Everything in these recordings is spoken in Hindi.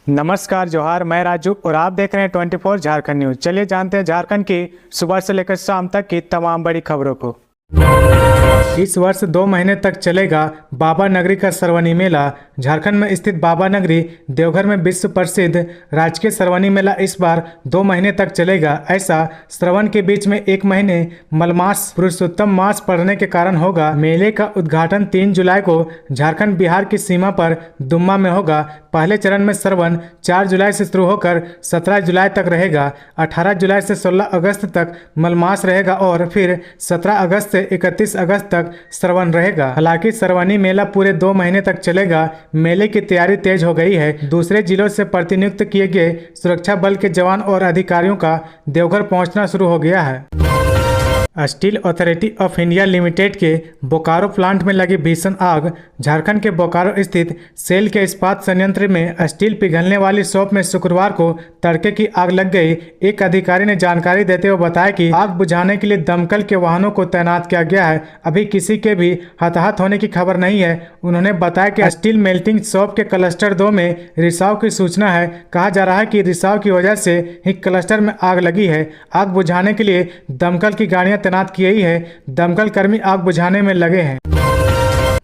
नमस्कार जोहार, मैं राजू और आप देख रहे हैं 24 झारखंड न्यूज। चलिए जानते हैं झारखंड की सुबह से लेकर शाम तक की तमाम बड़ी खबरों को। इस वर्ष 2 महीने तक चलेगा बाबा नगरी का श्रवणी मेला। झारखंड में स्थित बाबा नगरी देवघर में विश्व प्रसिद्ध राजकीय श्रवणी मेला इस बार 2 महीने तक चलेगा। ऐसा श्रवण के बीच में 1 महीने मलमास पुरुषोत्तम मास पड़ने के कारण होगा। मेले का उद्घाटन 3 जुलाई को झारखंड बिहार की सीमा पर दुम्मा में होगा। पहले चरण में श्रवण 4 जुलाई से शुरू होकर 17 जुलाई तक रहेगा। 18 जुलाई से 16 अगस्त तक मलमास रहेगा और फिर 17 अगस्त से 31 अगस्त तक श्रवण रहेगा। हालांकि श्रवणी मेला पूरे 2 महीने तक चलेगा। मेले की तैयारी तेज हो गई है। दूसरे जिलों से प्रतिनियुक्त किए गए सुरक्षा बल के जवान और अधिकारियों का देवघर पहुंचना शुरू हो गया है। Steel authority of India limited के बोकारो प्लांट में लगी भीषण आग। झारखंड के बोकारो स्थित सेल के इस्पात संयंत्र में स्टील पिघलने वाली शॉप में शुक्रवार को तड़के की आग लग गई। एक अधिकारी ने जानकारी देते हुए बताया कि आग बुझाने के लिए दमकल के वाहनों को तैनात किया गया है। अभी किसी के भी हताहत होने की खबर नहीं है। उन्होंने बताया कि स्टील मेल्टिंग शॉप के क्लस्टर 2 में रिसाव की सूचना है। कहा जा रहा है कि रिसाव की वजह से ही क्लस्टर में आग लगी है। आग बुझाने के लिए दमकल की गाड़ियां तैनात की गई है। दमकल कर्मी आग बुझाने में लगे हैं।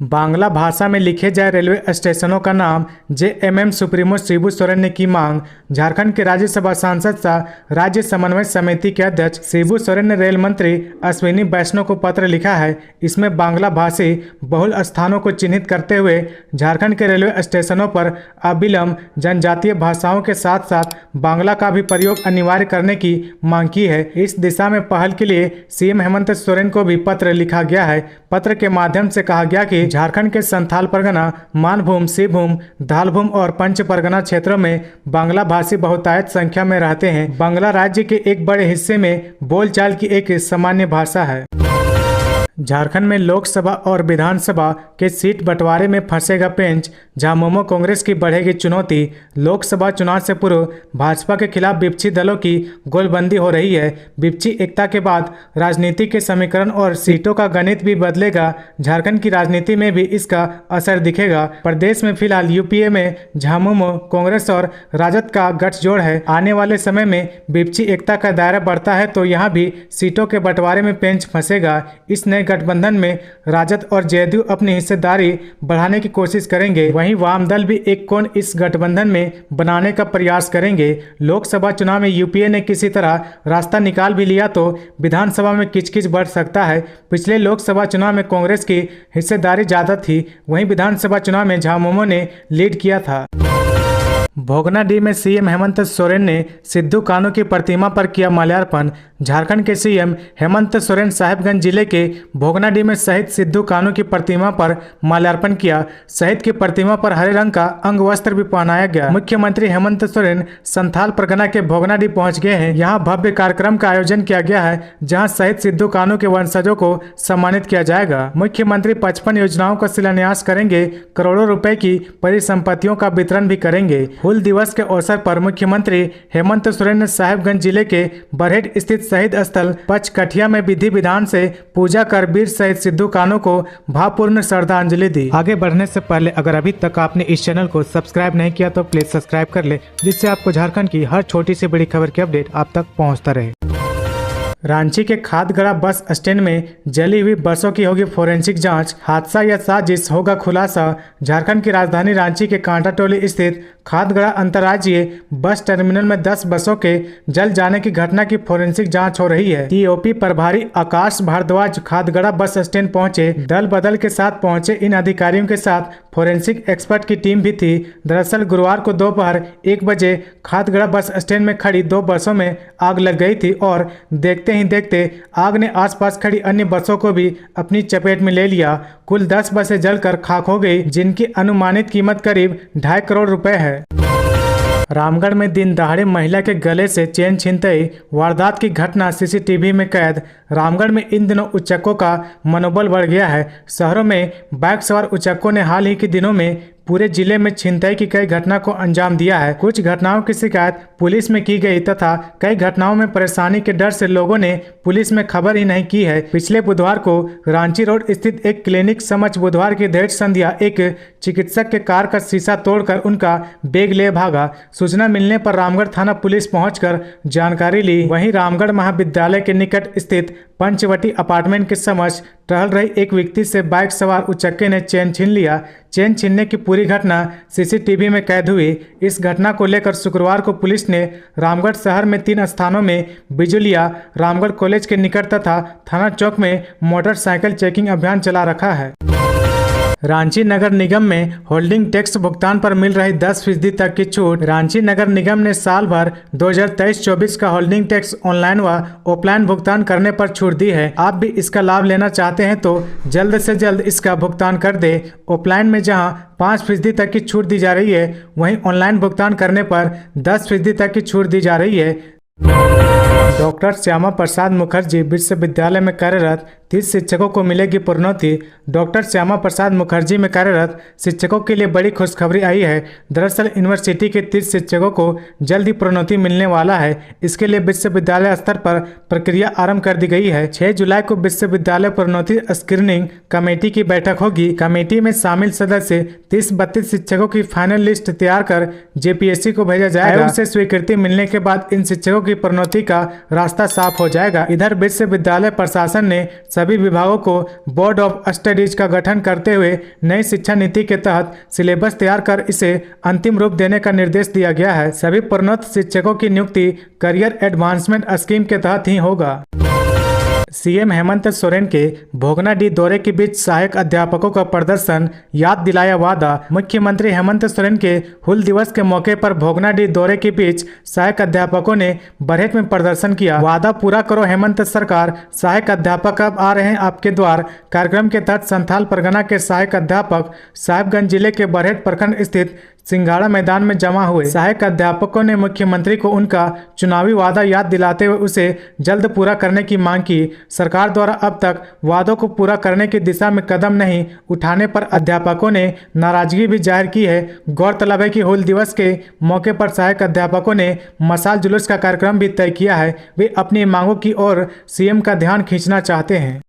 बांग्ला भाषा में लिखे जाए रेलवे स्टेशनों का नाम जेएमएम सुप्रीमो शिबू सोरेन ने की मांग। झारखंड के राज्यसभा सांसद सह राज्य समन्वय समिति के अध्यक्ष शिबू सोरेन ने रेल मंत्री अश्विनी वैष्णव को पत्र लिखा है। इसमें बांग्ला भाषी बहुल स्थानों को चिन्हित करते हुए झारखंड के रेलवे स्टेशनों पर अविलंब जनजातीय भाषाओं के साथ साथ बांग्ला का भी प्रयोग अनिवार्य करने की मांग की है। इस दिशा में पहल के लिए सीएम हेमंत सोरेन को भी पत्र लिखा गया है। पत्र के माध्यम से कहा गया कि झारखंड के संथाल परगना, मानभूम, शिवभूम, धालभूम और पंच परगना क्षेत्रों में बांग्ला भाषी बहुतायत संख्या में रहते हैं। बांग्ला राज्य के एक बड़े हिस्से में बोलचाल की एक सामान्य भाषा है। झारखंड में लोकसभा और विधानसभा के सीट बंटवारे में फंसेगा पेंच। झामुमो कांग्रेस की बढ़ेगी चुनौती। लोकसभा चुनाव से पूर्व भाजपा के खिलाफ विपक्षी दलों की गोलबंदी हो रही है। विपक्षी एकता के बाद राजनीति के समीकरण और सीटों का गणित भी बदलेगा। झारखंड की राजनीति में भी इसका असर दिखेगा। प्रदेश में फिलहाल यूपीए में झामुमो कांग्रेस और राजद का गठजोड़ है। आने वाले समय में विपक्षी एकता का दायरा बढ़ता है तो यहाँ भी सीटों के बंटवारे में पेंच फंसेगा। इस नए गठबंधन में राजद और जदयू अपनी हिस्सेदारी बढ़ाने की कोशिश करेंगे। वहीं वाम दल भी एक कोण इस गठबंधन में बनाने का प्रयास करेंगे। लोकसभा चुनाव में यूपीए ने किसी तरह रास्ता निकाल भी लिया तो विधानसभा में किचकिच बढ़ सकता है। पिछले लोकसभा चुनाव में कांग्रेस की हिस्सेदारी ज्यादा थी, वहीं विधानसभा चुनाव में झामुमो ने लीड किया था। भोगनाडीह में सीएम हेमंत सोरेन ने सिद्धू कान्हू की प्रतिमा पर किया माल्यार्पण। झारखंड के सीएम हेमंत सोरेन साहिबगंज जिले के भोगनाडीह में शहीद सिद्धू कान्हू की प्रतिमा पर माल्यार्पण किया। शहीद की प्रतिमा पर हरे रंग का अंग वस्त्र भी पहनाया गया। मुख्यमंत्री हेमंत सोरेन संथाल परगना के भोगनाडीह पहुंच गए हैं। यहां भव्य कार्यक्रम का आयोजन किया गया है जहां शहीद सिद्धू कान्हू के वंशजों को सम्मानित किया जाएगा। मुख्यमंत्री 55 योजनाओं का शिलान्यास करेंगे। करोड़ों रुपए की परिसंपत्तियों का वितरण भी करेंगे। हूल दिवस के अवसर पर मुख्यमंत्री हेमंत सोरेन ने साहिबगंज जिले के बरहेट स्थित शहीद स्थल पचकठिया में विधि विधान से पूजा कर वीर शहीद सिद्धू कान्हू को भावपूर्ण श्रद्धांजलि दी। आगे बढ़ने से पहले अगर अभी तक आपने इस चैनल को सब्सक्राइब नहीं किया तो प्लीज सब्सक्राइब कर ले, जिससे आपको झारखंड की हर छोटी से बड़ी खबर की अपडेट आप तक पहुंचता रहे। रांची के खादगड़ा बस स्टैंड में जली हुई बसों की होगी फोरेंसिक जांच। हादसा या साजिश होगा खुलासा। झारखंड की राजधानी रांची के कांटाटोली स्थित खादगड़ा अंतर्राज्यीय बस टर्मिनल में 10 बसों के जल जाने की घटना की फोरेंसिक जांच हो रही है। टीओपी प्रभारी आकाश भारद्वाज खादगड़ा बस स्टैंड पहुंचे। दल बदल के साथ पहुंचे इन अधिकारियों के साथ फोरेंसिक एक्सपर्ट की टीम भी थी। दरअसल गुरुवार को दोपहर 1 बजे खादगड़ा बस स्टैंड में खड़ी 2 बसों में आग लग गई थी और देखते ही देखते आग ने आसपास खड़ी अन्य बसों को भी अपनी चपेट में ले लिया। कुल 10 बसें जलकर खाक हो गई, जिनकी अनुमानित कीमत करीब 2.5 करोड़ रुपए है। रामगढ़ में दिन दहाड़े महिला के गले से चेन छिनतई वारदात की घटना सीसीटीवी में कैद। रामगढ़ में इन दिनों उचक्कों का मनोबल बढ़ गया है। शहरों में बाइक सवार उचक्कों ने हाल ही के दिनों में पूरे जिले में छिनतई की कई घटना को अंजाम दिया है। कुछ घटनाओं की शिकायत पुलिस में की गई तथा कई घटनाओं में परेशानी के डर से लोगों ने पुलिस में खबर ही नहीं की है। पिछले बुधवार को रांची रोड स्थित एक क्लिनिक समक्ष बुधवार की देर संध्या एक चिकित्सक के कार का शीशा तोड़कर उनका बैग ले भागा। सूचना मिलने पर रामगढ़ थाना पुलिस पहुंचकर जानकारी ली। वहीं रामगढ़ महाविद्यालय के निकट स्थित पंचवटी अपार्टमेंट के समक्ष टहल रही एक व्यक्ति से बाइक सवार उचक्के ने चेन छीन लिया। चेन छीनने की पूरी घटना सीसीटीवी में कैद हुई। इस घटना को लेकर शुक्रवार को पुलिस ने रामगढ़ शहर में 3 स्थानों में बिजुलिया, रामगढ़ कॉलेज के निकट तथा थाना चौक में मोटरसाइकिल चेकिंग अभियान चला रखा है। रांची नगर निगम में होल्डिंग टैक्स भुगतान पर मिल रही 10% तक की छूट। रांची नगर निगम ने साल भर 2023-24 का होल्डिंग टैक्स ऑनलाइन व ऑफलाइन भुगतान करने पर छूट दी है। आप भी इसका लाभ लेना चाहते हैं तो जल्द से जल्द इसका भुगतान कर दे। ऑफलाइन में जहां 5% तक की छूट दी जा रही है, वहीं ऑनलाइन भुगतान करने पर 10% तक की छूट दी जा रही है। डॉक्टर श्यामा प्रसाद मुखर्जी विश्वविद्यालय में कार्यरत 30 शिक्षकों को मिलेगी प्रोन्नति। डॉक्टर श्यामा प्रसाद मुखर्जी में कार्यरत शिक्षकों के लिए बड़ी खुशखबरी आई है। दरअसल यूनिवर्सिटी के 30 शिक्षकों को जल्द ही प्रोन्नति मिलने वाला है। इसके लिए विश्वविद्यालय स्तर पर प्रक्रिया आरंभ कर दी गई है। 6 जुलाई को विश्वविद्यालय प्रोन्नति स्क्रीनिंग कमेटी की बैठक होगी। कमेटी में शामिल सदस्य 30-32 शिक्षकों की फाइनल लिस्ट तैयार कर जेपीएससी को भेजा जाएगा। उसे स्वीकृति मिलने के बाद इन शिक्षकों की प्रोन्नति का रास्ता साफ हो जाएगा। इधर विश्वविद्यालय प्रशासन ने सभी विभागों को बोर्ड ऑफ स्टडीज का गठन करते हुए नई शिक्षा नीति के तहत सिलेबस तैयार कर इसे अंतिम रूप देने का निर्देश दिया गया है। सभी प्रोन्नत शिक्षकों की नियुक्ति करियर एडवांसमेंट स्कीम के तहत ही होगा। सीएम हेमंत सोरेन के भोगनाडीह दौरे के बीच सहायक अध्यापकों का प्रदर्शन, याद दिलाया वादा। मुख्यमंत्री हेमंत सोरेन के हुल दिवस के मौके पर भोगनाडीह दौरे के बीच सहायक अध्यापकों ने बरहेट में प्रदर्शन किया। वादा पूरा करो हेमंत सरकार, सहायक अध्यापक अब आ रहे हैं आपके द्वार। कार्यक्रम के तहत संथाल परगना के सहायक अध्यापक साहिबगंज जिले के बरहेट प्रखंड स्थित सिंघाड़ा मैदान में जमा हुए। सहायक अध्यापकों ने मुख्यमंत्री को उनका चुनावी वादा याद दिलाते हुए उसे जल्द पूरा करने की मांग की। सरकार द्वारा अब तक वादों को पूरा करने की दिशा में कदम नहीं उठाने पर अध्यापकों ने नाराजगी भी जाहिर की है। गौरतलब है कि हुल दिवस के मौके पर सहायक अध्यापकों ने मशाल जुलूस का कार्यक्रम भी तय किया है। वे अपनी मांगों की ओर सीएम का ध्यान खींचना चाहते हैं।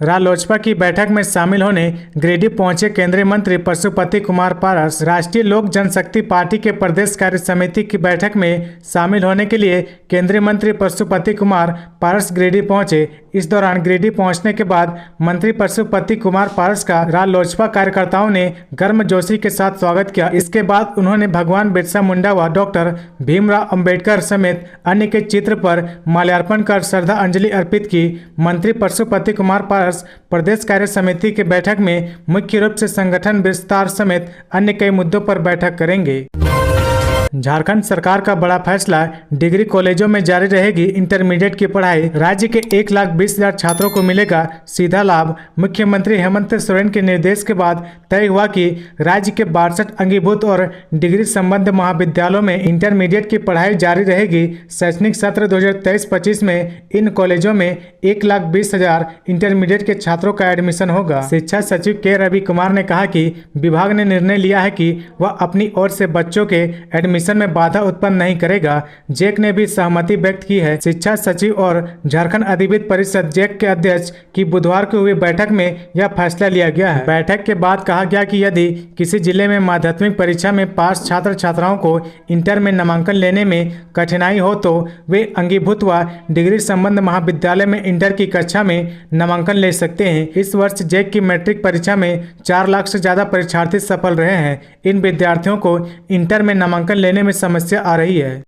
रालोसपा की बैठक में शामिल होने गिरिडीह पहुंचे केंद्रीय मंत्री पशुपति कुमार पारस। राष्ट्रीय लोक जनशक्ति पार्टी के प्रदेश कार्य समिति की बैठक में शामिल होने के लिए केंद्रीय मंत्री पशुपति कुमार पारस गिरिडीह पहुंचे। इस दौरान गिरिडीह पहुंचने के बाद मंत्री पशुपति कुमार पारस का रालोसपा कार्यकर्ताओं ने गर्मजोशी के साथ स्वागत किया। इसके बाद उन्होंने भगवान बिरसा मुंडा व डॉक्टर भीमराव अंबेडकर समेत अन्य के चित्र पर माल्यार्पण कर श्रद्धांजलि अर्पित की। मंत्री पशुपति कुमार पारस प्रदेश कार्य समिति की बैठक में मुख्य रूप से संगठन विस्तार समेत अन्य कई मुद्दों पर बैठक करेंगे। झारखंड सरकार का बड़ा फैसला, डिग्री कॉलेजों में जारी रहेगी इंटरमीडिएट की पढ़ाई। राज्य के 1,20,000 छात्रों को मिलेगा सीधा लाभ। मुख्यमंत्री हेमंत सोरेन के निर्देश के बाद तय हुआ कि राज्य के 62 अंगीभूत और डिग्री संबद्ध महाविद्यालयों में इंटरमीडिएट की पढ़ाई जारी रहेगी। शैक्षणिक सत्र 2023-25 में इन कॉलेजों में 1,20,000 इंटरमीडिएट के छात्रों का एडमिशन होगा। शिक्षा सचिव के रवि कुमार ने कहा कि विभाग ने निर्णय लिया है कि वह अपनी ओर से बच्चों के एडमिशन में बाधा उत्पन्न नहीं करेगा। जेक ने भी सहमति व्यक्त की है। शिक्षा सचिव और झारखंड अधिविद्य परिषद जेक के अध्यक्ष की बुधवार को हुई बैठक में यह फैसला लिया गया है। बैठक के बाद कहा गया कि यदि किसी जिले में माध्यमिक परीक्षा में पास छात्र छात्राओं को इंटर में नामांकन लेने में कठिनाई हो तो वे अंगीभूत व डिग्री संबद्ध महाविद्यालय में इंटर की कक्षा में नामांकन ले सकते हैं। इस वर्ष जेक की मैट्रिक परीक्षा में 4 लाख से ज्यादा परीक्षार्थी सफल रहे हैं। इन विद्यार्थियों को इंटर में नामांकन लेने में समस्या आ रही है।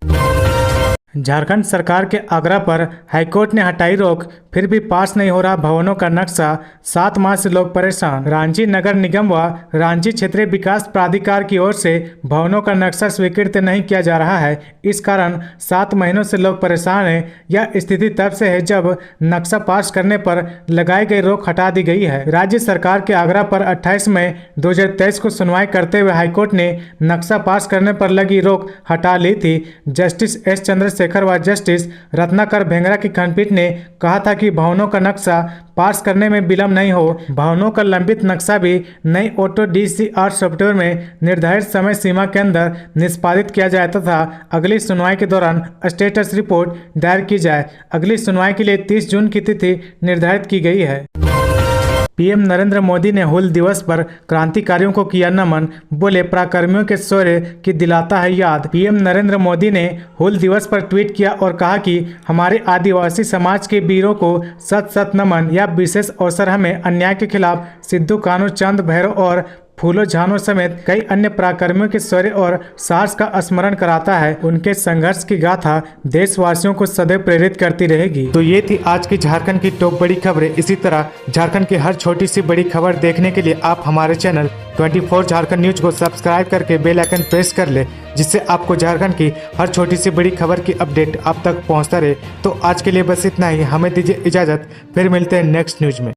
झारखंड सरकार के आग्रह पर हाईकोर्ट ने हटाई रोक, फिर भी पास नहीं हो रहा भवनों का नक्शा। 7 माह से लोग परेशान। रांची नगर निगम व रांची क्षेत्रीय विकास प्राधिकार की ओर से भवनों का नक्शा स्वीकृत नहीं किया जा रहा है। इस कारण 7 महीनों से लोग परेशान हैं। यह स्थिति तब से है जब नक्शा पास करने पर लगाई गई रोक हटा दी गई है। राज्य सरकार के आग्रह पर 28 मई 2023 को सुनवाई करते हुए हाईकोर्ट ने नक्शा पास करने पर लगी रोक हटा ली थी। जस्टिस एस चंद्रशेखर व जस्टिस रत्नाकर भेंगरा की खंडपीठ ने कहा था कि भवनों का नक्शा पास करने में विलंब नहीं हो। भवनों का लंबित नक्शा भी नई ऑटो DCR सॉफ्टवेयर में निर्धारित समय सीमा के अंदर निष्पादित किया जाए तथा अगली सुनवाई के दौरान स्टेटस रिपोर्ट दायर की जाए। अगली सुनवाई के लिए 30 जून की तिथि निर्धारित की गई है। पीएम नरेंद्र मोदी ने हूल दिवस पर क्रांतिकारियों को किया नमन, बोले पराक्रमियों के शौर्य की दिलाता है याद। पीएम नरेंद्र मोदी ने हूल दिवस पर ट्वीट किया और कहा कि हमारे आदिवासी समाज के वीरों को सत सत नमन। यह विशेष अवसर हमें अन्याय के खिलाफ सिद्धू कान्हू, चंद भैरव और फूलो झानो समेत कई अन्य पराक्रमियों के शौर्य और साहस का स्मरण कराता है। उनके संघर्ष की गाथा देशवासियों को सदैव प्रेरित करती रहेगी। तो ये थी आज की झारखंड की टॉप बड़ी खबरें। इसी तरह झारखंड की हर छोटी सी बड़ी खबर देखने के लिए आप हमारे चैनल 24 झारखंड न्यूज को सब्सक्राइब करके बेल आइकन प्रेस कर ले, जिससे आपको झारखंड की हर छोटी सी बड़ी खबर की अपडेट आप तक पहुंचता रहे। तो आज के लिए बस इतना ही, हमें दीजिए इजाजत, फिर मिलते हैं नेक्स्ट न्यूज में।